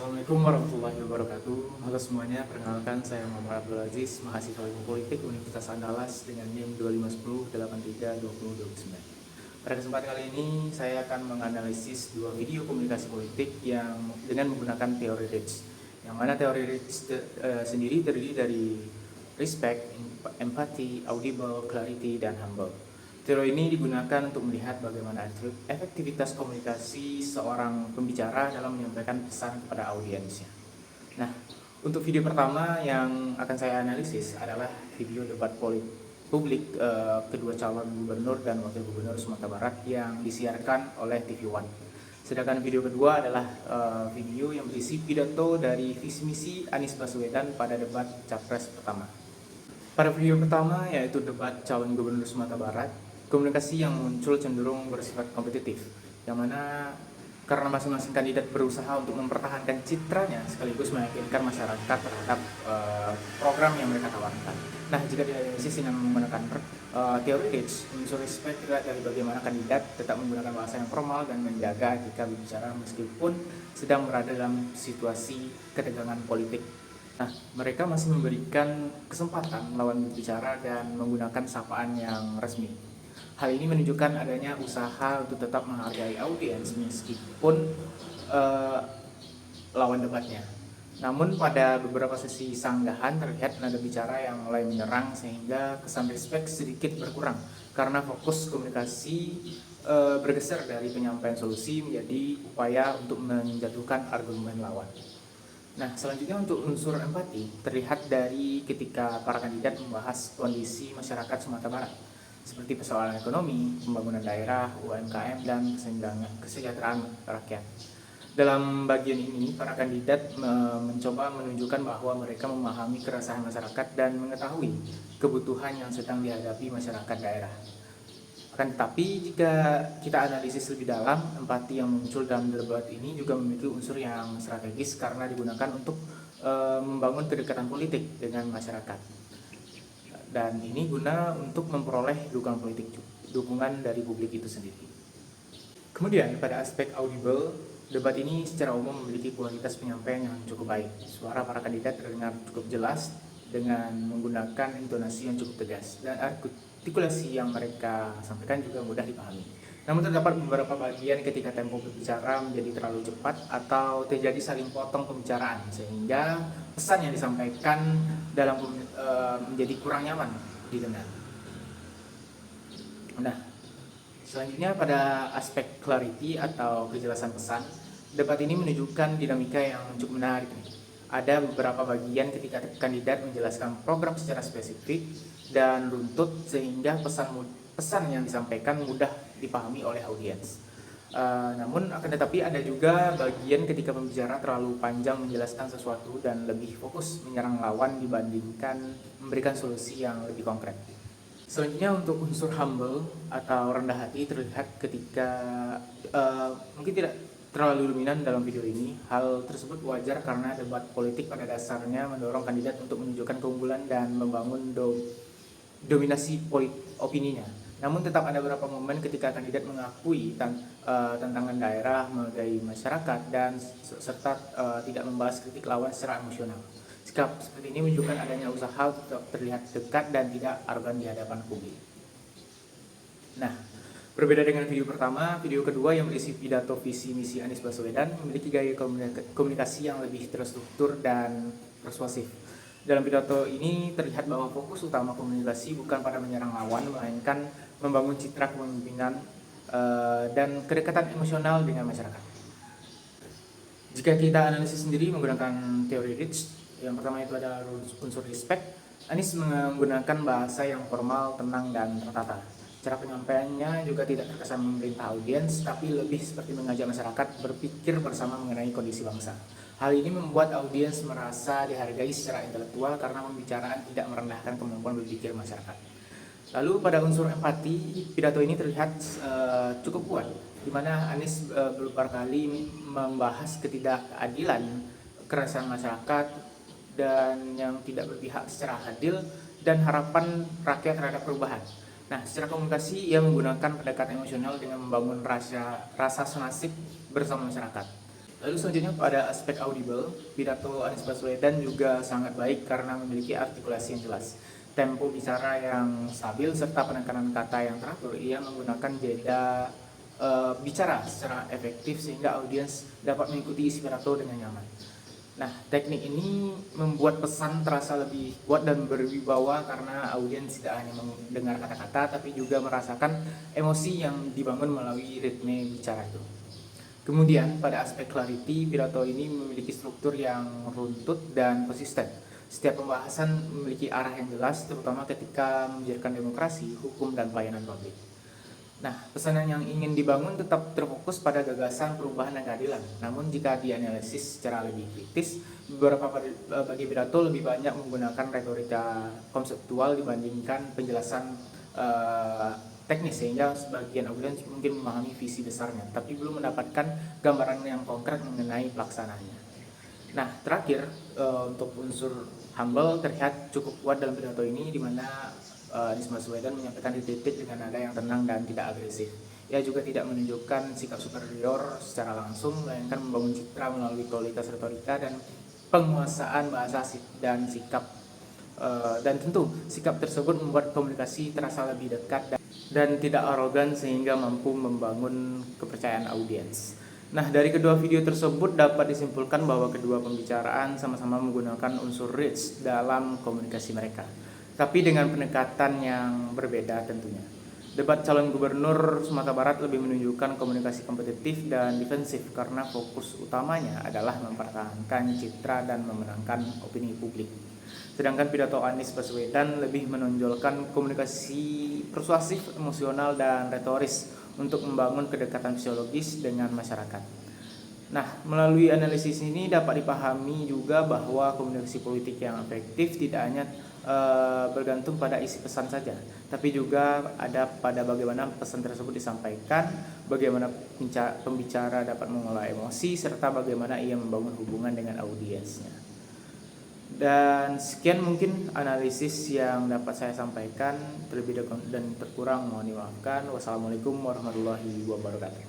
Assalamualaikum warahmatullahi wabarakatuh. Halo semuanya, perkenalkan saya Muhammad Abdul Aziz, mahasiswa Ilmu Politik Universitas Andalas dengan NIM 2510832029. Pada kesempatan kali ini saya akan menganalisis dua video komunikasi politik yang dengan menggunakan teori Rich. Yang mana teori Rich sendiri terdiri dari respect, empathy, audible, clarity, dan humble. Teori ini digunakan untuk melihat bagaimana efektivitas komunikasi seorang pembicara dalam menyampaikan pesan kepada audiensnya. Nah, untuk video pertama yang akan saya analisis adalah video debat publik kedua calon gubernur dan wakil gubernur Sumatera Barat yang disiarkan oleh TV One. Sedangkan video kedua adalah video yang berisi pidato dari visi misi Anies Baswedan pada debat Capres pertama. Pada video pertama, yaitu debat calon gubernur Sumatera Barat, komunikasi yang muncul cenderung bersifat kompetitif, yang mana karena masing-masing kandidat berusaha untuk mempertahankan citranya sekaligus meyakinkan masyarakat terhadap program yang mereka tawarkan. Nah, jika dianalisis dengan menggunakan teori Rich, unsur respect terlihat dari bagaimana kandidat tetap menggunakan bahasa yang formal dan menjaga jika berbicara meskipun sedang berada dalam situasi ketegangan politik. Nah, mereka masih memberikan kesempatan lawan berbicara dan menggunakan sapaan yang resmi. Hal ini menunjukkan adanya usaha untuk tetap menghargai audiens meskipun lawan debatnya. Namun pada beberapa sesi sanggahan terlihat nada bicara yang mulai menyerang sehingga kesan respect sedikit berkurang karena fokus komunikasi bergeser dari penyampaian solusi menjadi upaya untuk menjatuhkan argumen lawan. Nah, selanjutnya untuk unsur empati terlihat dari ketika para kandidat membahas kondisi masyarakat Sumatera Barat seperti persoalan ekonomi, pembangunan daerah, UMKM, dan kesejahteraan rakyat. Dalam bagian ini, para kandidat mencoba menunjukkan bahwa mereka memahami keresahan masyarakat dan mengetahui kebutuhan yang sedang dihadapi masyarakat daerah. Akan tetapi, jika kita analisis lebih dalam, empati yang muncul dalam debat ini juga memiliki unsur yang strategis karena digunakan untuk membangun kedekatan politik dengan masyarakat. Dan ini guna untuk memperoleh dukungan dari publik itu sendiri. Kemudian pada aspek audible, debat ini secara umum memiliki kualitas penyampaian yang cukup baik. Suara para kandidat terdengar cukup jelas dengan menggunakan intonasi yang cukup tegas dan artikulasi yang mereka sampaikan juga mudah dipahami. Namun terdapat beberapa bagian ketika tempo berbicara menjadi terlalu cepat atau terjadi saling potong pembicaraan sehingga pesan yang disampaikan menjadi kurang nyaman didengar. Nah, selanjutnya pada aspek clarity atau kejelasan pesan, debat ini menunjukkan dinamika yang cukup menarik. Ada beberapa bagian ketika kandidat menjelaskan program secara spesifik dan runtut sehingga pesan yang disampaikan mudah dipahami oleh audiens. Namun akan tetapi ada juga bagian ketika pembicara terlalu panjang menjelaskan sesuatu dan lebih fokus menyerang lawan dibandingkan memberikan solusi yang lebih konkret. Selanjutnya untuk unsur humble atau rendah hati terlihat ketika mungkin tidak terlalu dominan dalam video ini. Hal tersebut wajar karena debat politik pada dasarnya mendorong kandidat untuk menunjukkan keunggulan dan membangun dominasi opininya. Namun tetap ada beberapa momen ketika kandidat mengakui tantangan daerah, menghargai masyarakat, dan serta tidak membalas kritik lawan secara emosional. Sikap seperti ini menunjukkan adanya usaha untuk terlihat dekat dan tidak arogan di hadapan publik. Nah, berbeda dengan video pertama, video kedua yang berisi pidato visi misi Anies Baswedan memiliki gaya komunikasi yang lebih terstruktur dan persuasif. Dalam pidato ini terlihat bahwa fokus utama komunikasi bukan pada menyerang lawan, melainkan membangun citra kepemimpinan dan kedekatan emosional dengan masyarakat. Jika kita analisis sendiri menggunakan teori Rich, yang pertama itu ada unsur respect. Anies menggunakan bahasa yang formal, tenang, dan tertata. Cara penyampaiannya juga tidak terkesan memerintah audiens, tapi lebih seperti mengajak masyarakat berpikir bersama mengenai kondisi bangsa. Hal ini membuat audiens merasa dihargai secara intelektual karena pembicaraan tidak merendahkan kemampuan berpikir masyarakat. Lalu pada unsur empati, pidato ini terlihat cukup kuat, di mana Anies beberapa kali membahas ketidakadilan, keresahan masyarakat, dan yang tidak berpihak secara adil, dan harapan rakyat terhadap perubahan. Nah, secara komunikasi ia menggunakan pendekatan emosional dengan membangun rasa senasib bersama masyarakat. Lalu selanjutnya pada aspek audible, pidato Anies Baswedan juga sangat baik karena memiliki artikulasi yang jelas, tempo bicara yang stabil serta penekanan kata yang teratur. Ia menggunakan jeda bicara secara efektif sehingga audiens dapat mengikuti isi pidato dengan nyaman. Nah, teknik ini membuat pesan terasa lebih kuat dan berwibawa karena audiens tidak hanya mendengar kata-kata tapi juga merasakan emosi yang dibangun melalui ritme bicara itu. Kemudian pada aspek clarity, pidato ini memiliki struktur yang runtut dan konsisten. Setiap pembahasan memiliki arah yang jelas, terutama ketika membicarakan demokrasi, hukum, dan pelayanan publik. Nah, pesanan yang ingin dibangun tetap terfokus pada gagasan perubahan dan keadilan. Namun jika dianalisis secara lebih kritis, beberapa bagi pidato lebih banyak menggunakan retorika konseptual dibandingkan penjelasan teknis, sehingga sebagian audiens mungkin memahami visi besarnya, tapi belum mendapatkan gambaran yang konkret mengenai pelaksanaannya. Nah, terakhir untuk unsur humble terlihat cukup kuat dalam pidato ini, di mana Anies Baswedan menyampaikan titik dengan nada yang tenang dan tidak agresif. Ia juga tidak menunjukkan sikap superior secara langsung, melainkan membangun citra melalui kualitas retorika dan penguasaan bahasa dan sikap. Dan tentu sikap tersebut membuat komunikasi terasa lebih dekat dan tidak arogan sehingga mampu membangun kepercayaan audiens. Nah, dari kedua video tersebut dapat disimpulkan bahwa kedua pembicaraan sama-sama menggunakan unsur rich dalam komunikasi mereka, tapi dengan pendekatan yang berbeda tentunya. Debat calon gubernur Sumatera Barat lebih menunjukkan komunikasi kompetitif dan defensif karena fokus utamanya adalah mempertahankan citra dan memenangkan opini publik. Sedangkan pidato Anies Baswedan lebih menonjolkan komunikasi persuasif, emosional, dan retoris untuk membangun kedekatan psikologis dengan masyarakat. Nah, melalui analisis ini dapat dipahami juga bahwa komunikasi politik yang efektif tidak hanya bergantung pada isi pesan saja, tapi juga ada pada bagaimana pesan tersebut disampaikan, bagaimana pembicara dapat mengolah emosi, serta bagaimana ia membangun hubungan dengan audiensnya. Dan sekian mungkin analisis yang dapat saya sampaikan, terlebih dan terkurang mohon dimaafkan. Wassalamualaikum warahmatullahi wabarakatuh.